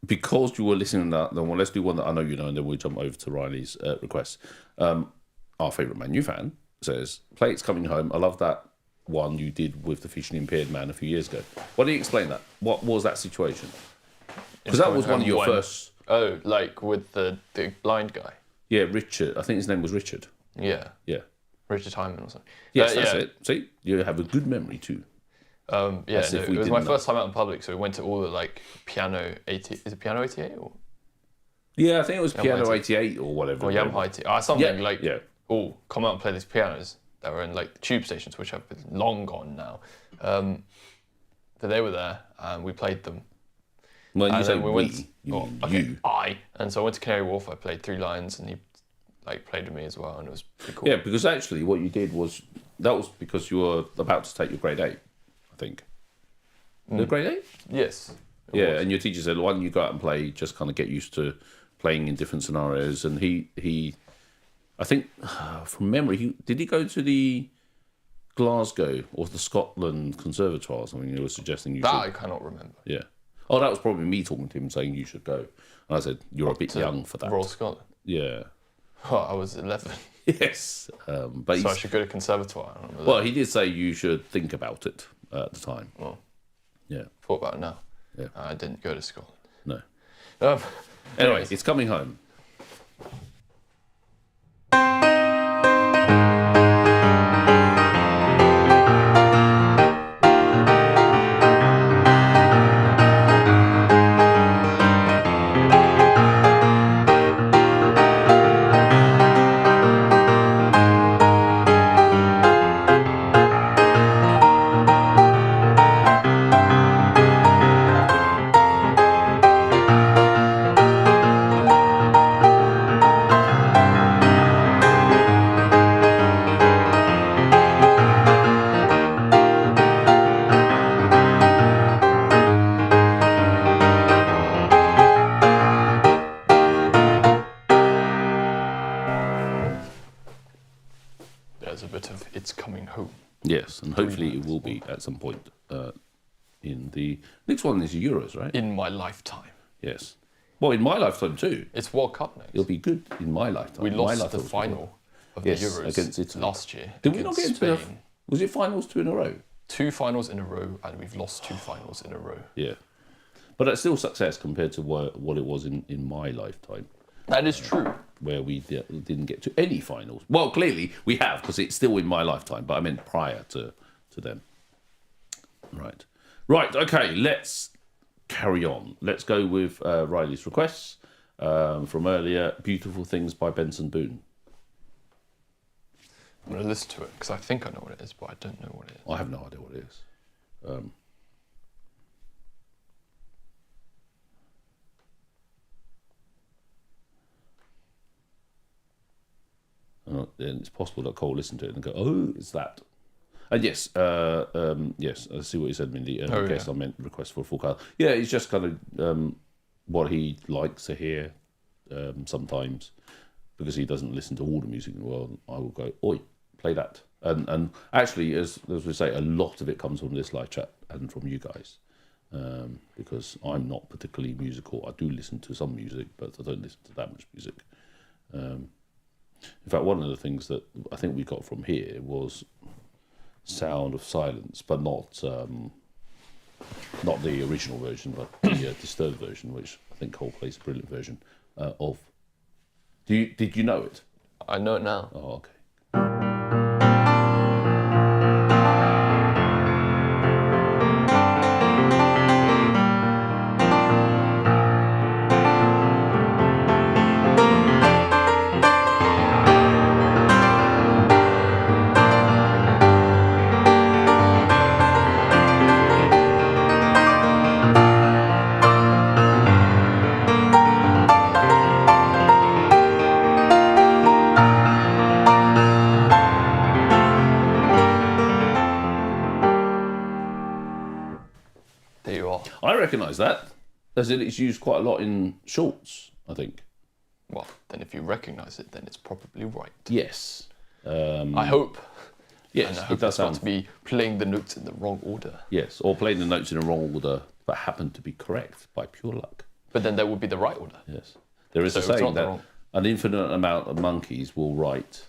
Because you were listening to that, then let's do one that I know you know, and then we'll jump over to Riley's request. Our favourite Man U fan says, play It's Coming Home. I love that one you did with the visually impaired man a few years ago. Why don't you explain that? What was that situation? Because that was one of your first. Oh, like with the blind guy. Yeah, Richard. I think his name was Richard. Yeah. Yeah. Richard Hyman or something. Yes, that's it. See, you have a good memory too. It was my first time out in public, so we went to all the like piano 80. Is it piano 88 or? Yeah, I think it was Piano 88 or whatever. Or Yamaha 88. Something like. Yeah. Oh, come out and play these pianos that were in like the tube stations, which have been long gone now. But they were there, and we played them. When you say you. And so I went to Canary Wharf. I played 3 lines, and he like played with me as well, and it was pretty cool. Yeah, because actually, what you did was because you were about to take your grade 8, I think. The grade 8? Yes. Yeah, and your teacher said, "Why don't you go out and play? Just kind of get used to playing in different scenarios." And he, I think, from memory, did he go to the Glasgow or the Scotland Conservatoire or something? You were suggesting you should. I cannot remember. Yeah. Oh, that was probably me talking to him saying you should go. And I said, "You're a bit young for that." Royal Scotland. Yeah. Oh, I was 11. Yes. But so I should go to Conservatoire. Well, he did say you should think about it at the time. Well, yeah. Thought about it now. Yeah. I didn't go to Scotland. No. Anyway, it's coming home. It's coming home. Yes, and hopefully it will be at some point in the next one is Euros, right? In my lifetime. Yes. Well, in my lifetime too. It's World Cup next. It'll be good in my lifetime. We lost the final of the Euros against Italy last year. Did we not get into enough? Was it finals 2 in a row? 2 finals in a row, and we've lost 2 finals in a row. Yeah. But that's still success compared to what it was in my lifetime. That is true. Where we didn't get to any finals. Well, clearly we have, because it's still in my lifetime, but I meant prior to them. Right. Right, okay, let's carry on. Let's go with Riley's requests from earlier, Beautiful Things by Benson Boone. I'm going to listen to it, because I think I know what it is, but I don't know what it is. I have no idea what it is. And it's possible that Cole listened to it and go, "Oh, it's that." And yes, yes, I see what you said, Mindy. I guess I meant request for a full cast. Yeah, it's just kind of what he likes to hear sometimes, because he doesn't listen to all the music in the world. I will go, "Oi, play that." And actually, as we say, a lot of it comes from this live chat and from you guys, because I'm not particularly musical. I do listen to some music, but I don't listen to that much music. In fact, one of the things that I think we got from here was Sound of Silence, but not the original version, but the disturbed version, which I think Cole plays a brilliant version of. Did you know it? I know it now. Oh, okay. I recognise that, as in it's used quite a lot in shorts, I think. Well, then if you recognise it, then it's probably right. Yes. I hope. Yes, and I hope it's not to be playing the notes in the wrong order. Yes, or playing the notes in the wrong order, but happen to be correct by pure luck. But then that would be the right order. Yes. There is a saying that an infinite amount of monkeys will write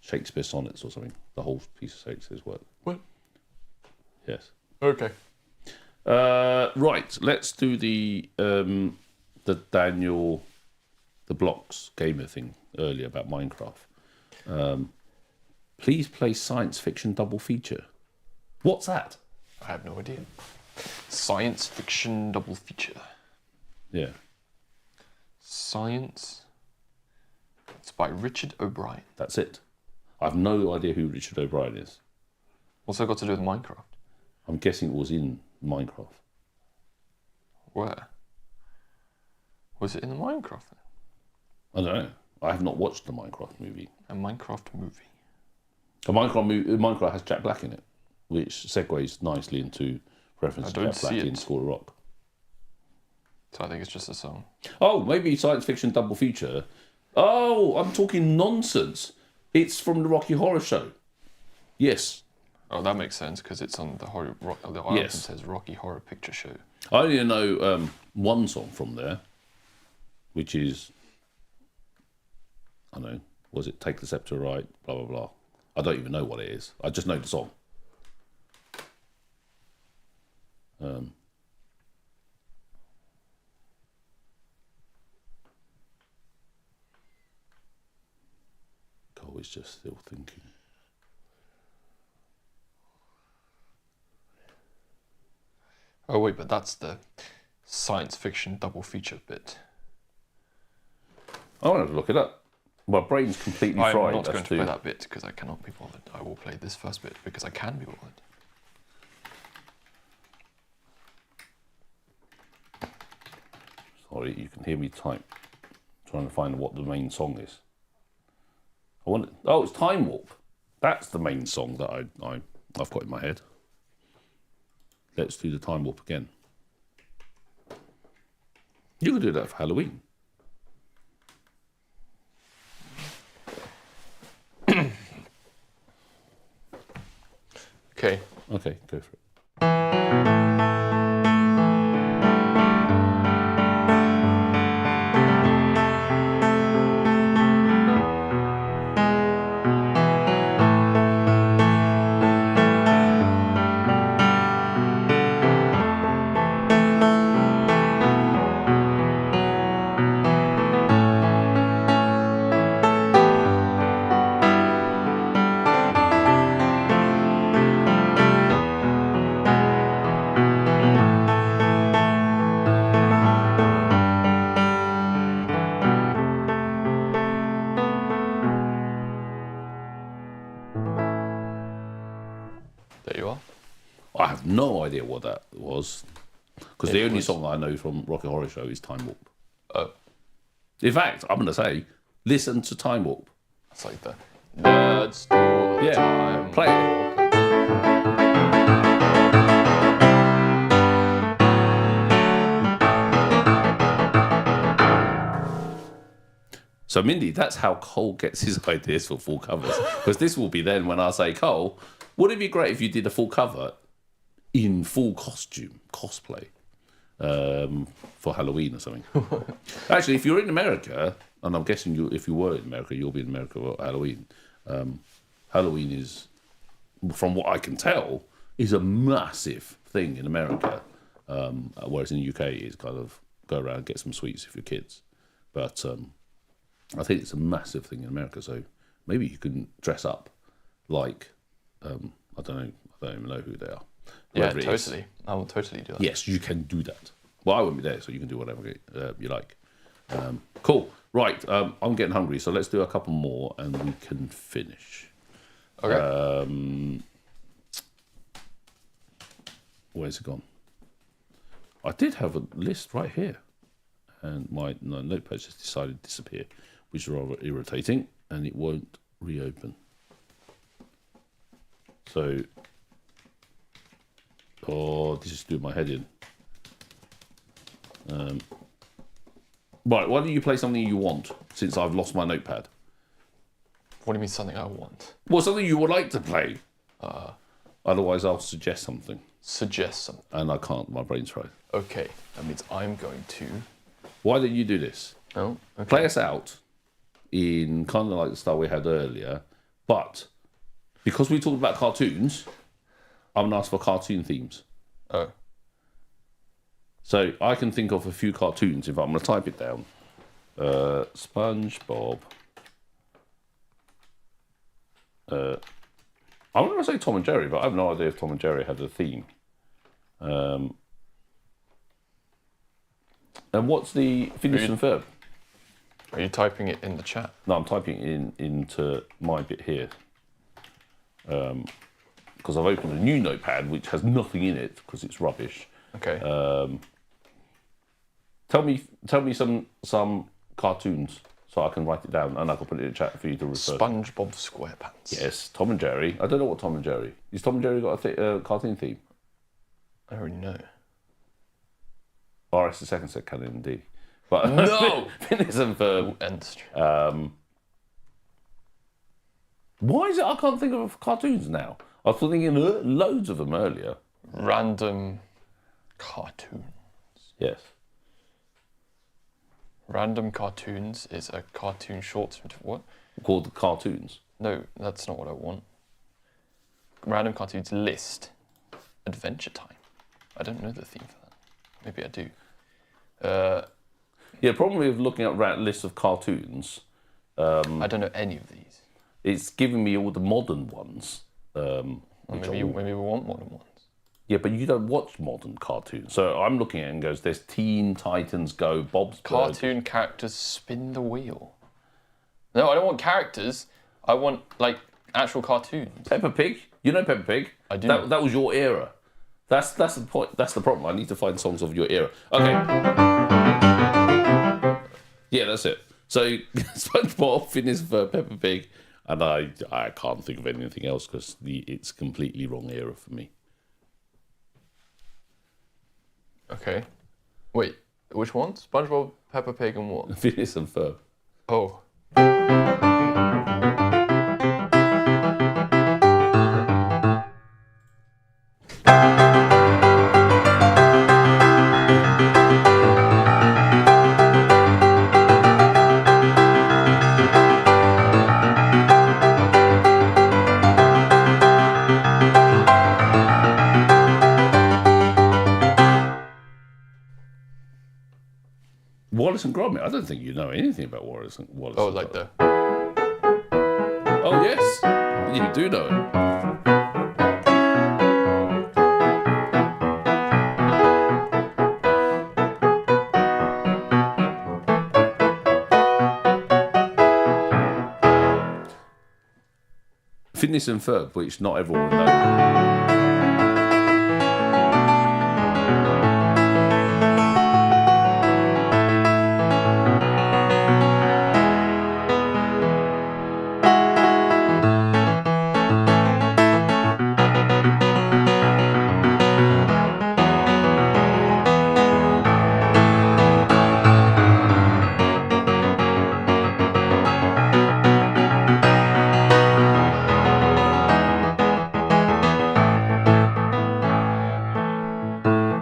Shakespeare sonnets or something, The whole piece of steak says work. What? Yes. Okay. Right. Let's do the Daniel, the Blocks gamer thing earlier about Minecraft. Please play science fiction double feature. What's that? I have no idea. Science fiction double feature. Yeah. Science. It's by Richard O'Brien. That's it. I have no idea who Richard O'Brien is. What's that got to do with Minecraft? I'm guessing it was in Minecraft. Where? Was it in the Minecraft thing? I don't know. I have not watched the Minecraft movie. A Minecraft movie. Minecraft has Jack Black in it, which segues nicely into reference to Jack Black in School of Rock. So I think it's just a song. Oh, maybe science fiction double feature. Oh, I'm talking nonsense. It's from the Rocky Horror Show. Yes. Oh, that makes sense because it's on the the album Yes. says Rocky Horror Picture Show. I only know one song from there, which is, I don't know, was it Take the Scepter Right, blah, blah, blah. I don't even know what it is. I just know the song. Cole is just still thinking. Oh wait, but that's the science fiction double feature bit. I want to look it up. My brain's completely fried. I'm not going to play that bit because I cannot be bothered. I will play this first bit because I can be bothered. Sorry, you can hear me type, trying to find what the main song is. It's Time Warp. That's the main song that I've got in my head. Let's do the Time Warp again. You could do that for Halloween. Okay. Okay, go for it. There you are. I have no idea what that was, because the It only was- song I know from Rocky Horror Show is Time Warp. Oh, In fact, I'm going to say, listen to Time Warp. it's like the Let's do the Yeah, time. play it. So, Mindy, that's how Cole gets his ideas for full covers. Because this will be then when I say, Cole, would it be great if you did a full cover in full costume, cosplay, for Halloween or something? Actually, if you're in America, and I'm guessing if you were in America, you'll be in America for Halloween. Halloween is, from what I can tell, is a massive thing in America. Whereas in the UK, it's kind of go around and get some sweets if you're kids. But I think it's a massive thing in America, so maybe you can dress up like, I don't know, I don't even know who they are. Yeah, Whoever it is. totally. I will totally do that. Yes, you can do that. Well, I won't be there, so you can do whatever you like. Cool. Right, I'm getting hungry, so let's do a couple more and we can finish. Okay. Where's it gone? I did have a list right here, and my notepad just decided to disappear, which is rather irritating, and it won't reopen. So, this is doing my head in. Right, why don't you play something you want, since I've lost my notepad? What do you mean something I want? Well, something you would like to play. Otherwise, I'll suggest something, Suggest something. and I can't. My brain's fried. Okay, that means I'm going to. Why don't you do this? Oh, okay. Play us out in kind of like the style we had earlier, but Because we talked about cartoons, I'm going to ask for cartoon themes. Oh. So I can think of a few cartoons. If I'm going to type it down. SpongeBob. I'm going to say Tom and Jerry, but I have no idea if Tom and Jerry had a theme. And what's the Phineas and Ferb? Are you typing it in the chat? No, I'm typing it into my bit here. Because I've opened a new notepad which has nothing in it because it's rubbish. Okay. Tell me some cartoons so I can write it down and I can put it in the chat for you to refer. SpongeBob SquarePants. Yes, Tom and Jerry. I don't know what Tom and Jerry. Is Tom and Jerry got a cartoon theme? I already know. Or it's the second set canon indeed. But No! Phineas and Ferb. End the stream. Why is it I can't think of cartoons now? I was thinking loads of them earlier. Random cartoon. Yes. Random cartoons is a cartoon short. What? Called the cartoons. No, that's not what I want. Random cartoons list. Adventure Time. I don't know the theme for that. Maybe I do. Yeah, problem with looking at lists of cartoons, I don't know any of these. it's giving me all the modern ones. Maybe we want modern ones. Yeah, but you don't watch modern cartoons. So I'm looking at it and goes, there's Teen Titans Go, Bob's Burgers. Cartoon characters spin the wheel. No, I don't want characters. I want, like, actual cartoons. Peppa Pig. You know Peppa Pig? I do. That was your era. That's the point. That's the problem. I need to find songs of your era. Okay. Yeah, that's it. So SpongeBob, Phineas and Ferb, Peppa Pig, and I can't think of anything else because it's completely wrong era for me. Okay. Wait, which one? SpongeBob, Peppa Pig, and what? Phineas and Ferb. Oh. Wallace and Gromit. I don't think you know anything about Wallace and Wallace. Oh, and like Gromit. the... Oh yes, you do know it. Phineas and Ferb, which not everyone will know.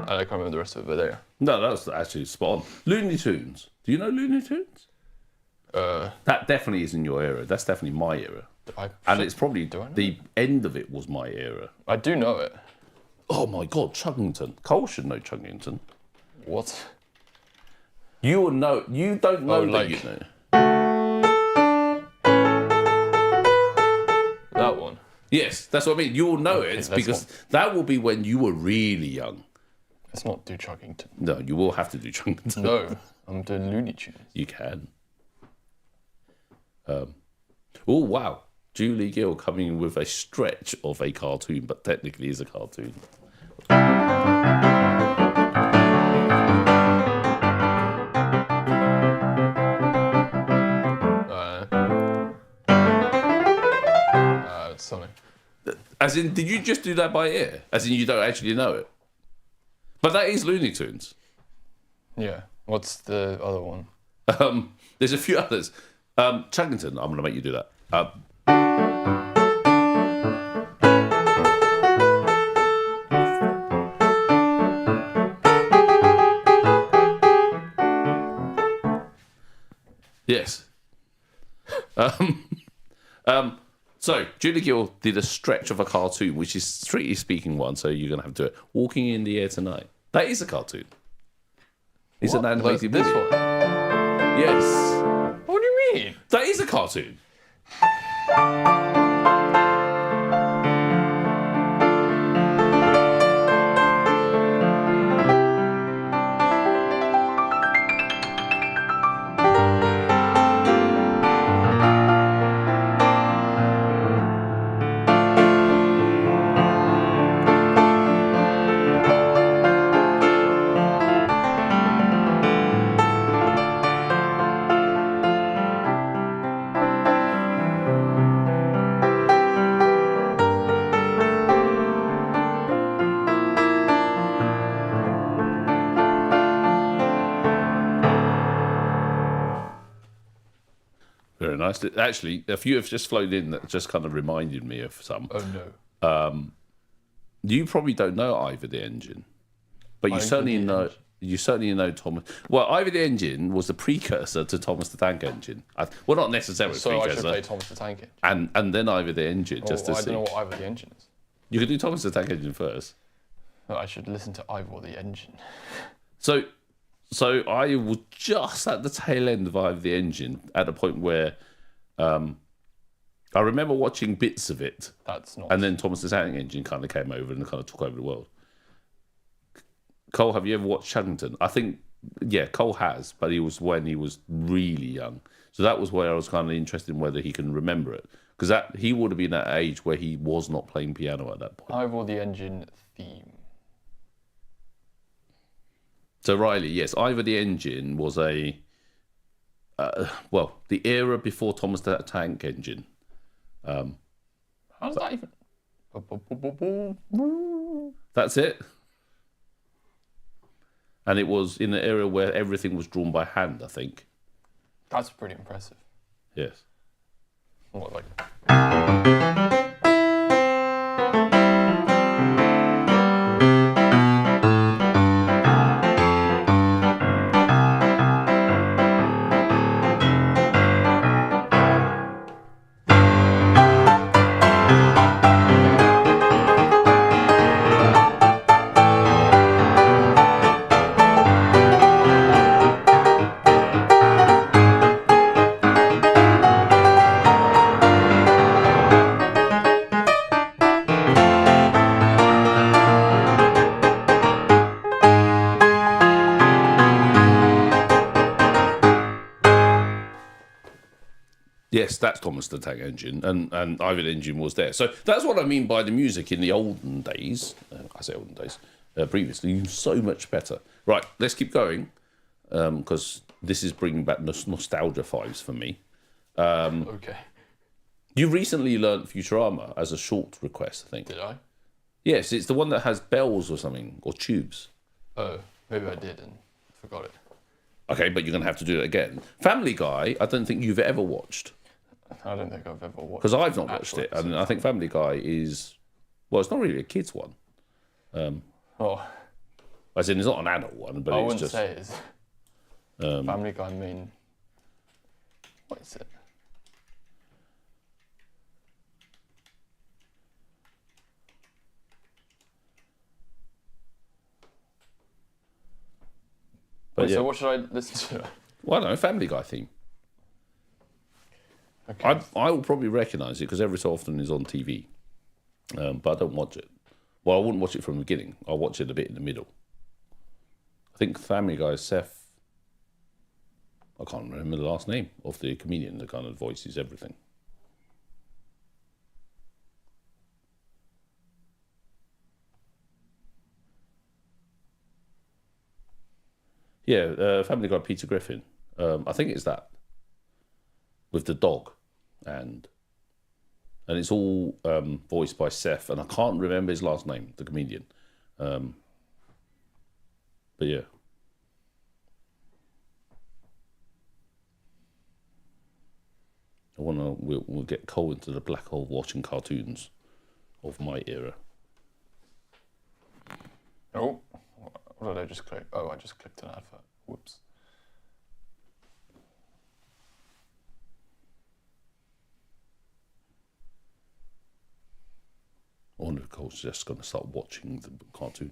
I can't remember the rest of it, but there. No, that's actually spot on. Looney Tunes. Do you know Looney Tunes? That definitely isn't your era. That's definitely my era. And it's probably the end of it was my era. I do know it. Oh my God, Chuggington. Cole should know Chuggington. What? You will know. You don't know that like- you know. That one. Yes, that's what I mean. You will know it that's because that will be when you were really young. Let's not do Chuggington. No, you will have to do Chuggington. No, I'm doing Looney Tunes. You can. Oh, wow. Julie Gill coming in with a stretch of a cartoon, but technically is a cartoon. Something. As in, did you just do that by ear? As in, you don't actually know it? But that is Looney Tunes. Yeah. What's the other one? There's a few others. Chuggington, I'm going to make you do that. Yes. So, Julie Gill did a stretch of a cartoon, which is strictly speaking one, so you're going to have to do it. Walking in the Air Tonight. That is a cartoon. It's an animated This movie. one? Yes. What do you mean? That is a cartoon. Very nice. Actually, a few have just flowed in that just kind of reminded me of some. Oh no. You probably don't know Ivor the Engine, but you Ivor certainly the know. Engine. You certainly know Thomas. Well, Ivor the Engine was the precursor to Thomas the Tank Engine. Well, not necessarily So I should precursor. play Thomas the Tank Engine. And then Ivor the Engine, just to I see. don't know what Ivor the Engine is. You could do Thomas the Tank Engine first. No, I should listen to Ivor the Engine. So I was just at the tail end of Ivor the Engine at the point where I remember watching bits of it. That's not. And then Thomas the Tank Engine kind of came over and kind of took over the world. Cole, have you ever watched Shackleton? I think, yeah, Cole has, but he was when he was really young. So that was where I was kind of interested in whether he can remember it. Because he would have been at an age where he was not playing piano at that point. Ivor the Engine theme. So Riley, yes, Ivor the Engine was the era before Thomas the Tank Engine. How does that even? That's it. And it was in an era where everything was drawn by hand, I think. That's pretty impressive. Yes. What, like? Yes, that's Thomas the Tank Engine, and Ivor the Engine was there. So that's what I mean by the music in the olden days. I say olden days. Previously, so much better. Right, let's keep going, because this is bringing back nostalgia vibes for me. Okay. You recently learnt Futurama as a short request, I think. Did I? Yes, it's the one that has bells or something, or tubes. Oh, maybe I did and forgot it. Okay, but you're going to have to do it again. Family Guy, I don't think you've ever watched. I don't think I've ever watched. Because I've not watched it, and I think Family Guy is, well, it's not really a kids one. Oh, As in, it's not an adult one, but I it's wouldn't just. say it's Family Guy. I mean, what is it? But Wait, yeah. so what should I listen to? Well, I don't know, Family Guy theme. Okay. I will probably recognise it because every so often it's on TV, but I don't watch it. Well, I wouldn't watch it from the beginning. I'll watch it a bit in the middle. I think Family Guy is Seth. I can't remember the last name of the comedian that kind of voices everything. Yeah, Family Guy, Peter Griffin. I think it's that with the dog, and it's all voiced by Seth, and I can't remember his last name, the comedian. But yeah. We'll get Cole into the black hole watching cartoons of my era. Oh, what did I just click? Oh, I just clicked an advert. Whoops. wonder if Cole's just going to start watching the cartoon.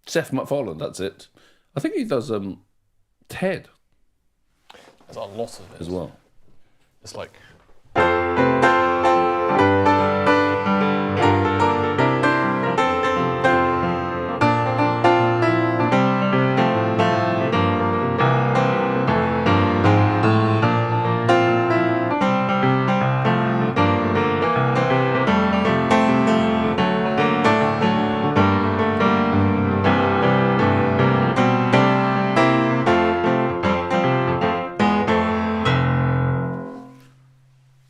Seth MacFarlane, that's it. I think he does Ted. There's a lot of it as well. It's like.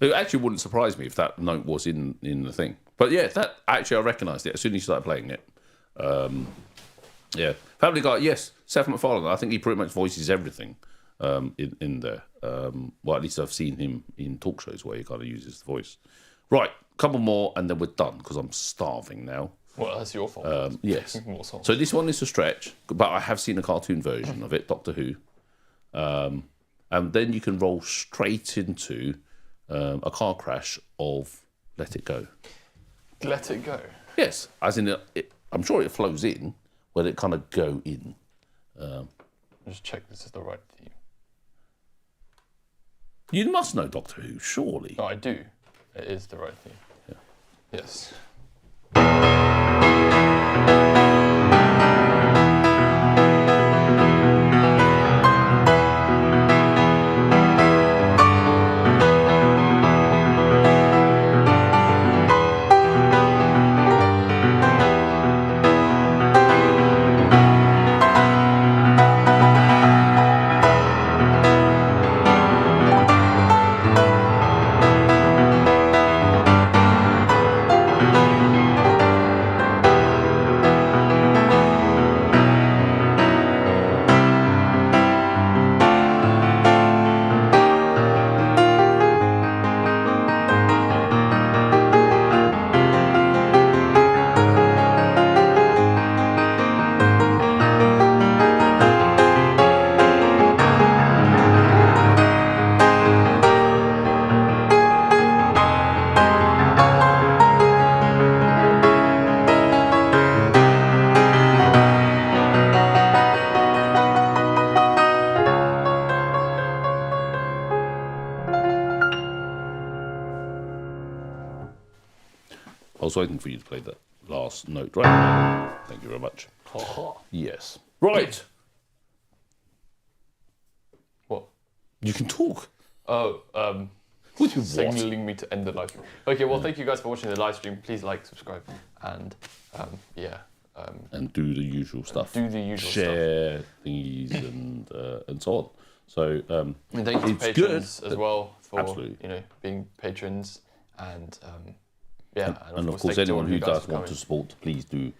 It actually wouldn't surprise me if that note was in the thing. But yeah, that actually I recognised it as soon as you started playing it. Yeah, Family Guy. Yes, Seth MacFarlane. I think he pretty much voices everything in there. Well, at least I've seen him in talk shows where he kind of uses the voice. Right, couple more and then we're done because I'm starving now. Well, that's your fault. Yes. So this one is a stretch, but I have seen a cartoon version of it, Doctor Who. And then you can roll straight into a car crash of Let It Go. Let It Go? Yes, as in, I'm sure it flows in, but it kind of go in. Just check this is the right theme. You must know Doctor Who, surely. Oh, I do. It is the right theme. Yeah. Yes. I was waiting for you to play that last note. Right. Thank you very much. Yes. Right. What? You can talk. Oh, What do you want? signaling me to end the live stream. Okay, well, thank you guys for watching the live stream. Please like, subscribe, and yeah. And do the usual stuff. Do the usual Share thingies and so on. So and thank you to it's patrons good. as well for Absolutely. being patrons and yeah. And of course, anyone who does want to support, please do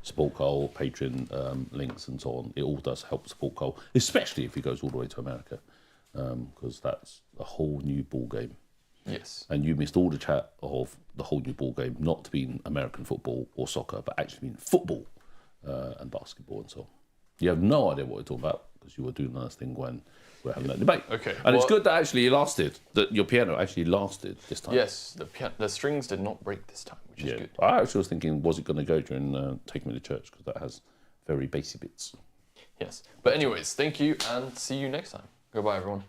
support Cole, Patreon links and so on. It all does help support Cole, especially if he goes all the way to America, because that's a whole new ball game. Yes. And you missed all the chat of the whole new ball game, not to being American football or soccer, but actually being football and basketball and so on. You have no idea what we're talking about because you were doing this thing when we're having that debate. Okay. And it's good that actually it lasted, that your piano actually lasted this time. Yes, the strings did not break this time, which is good. I actually was thinking, was it going to go during Take Me to Church? Because that has very bassy bits. Yes. But anyways, thank you and see you next time. Goodbye, everyone.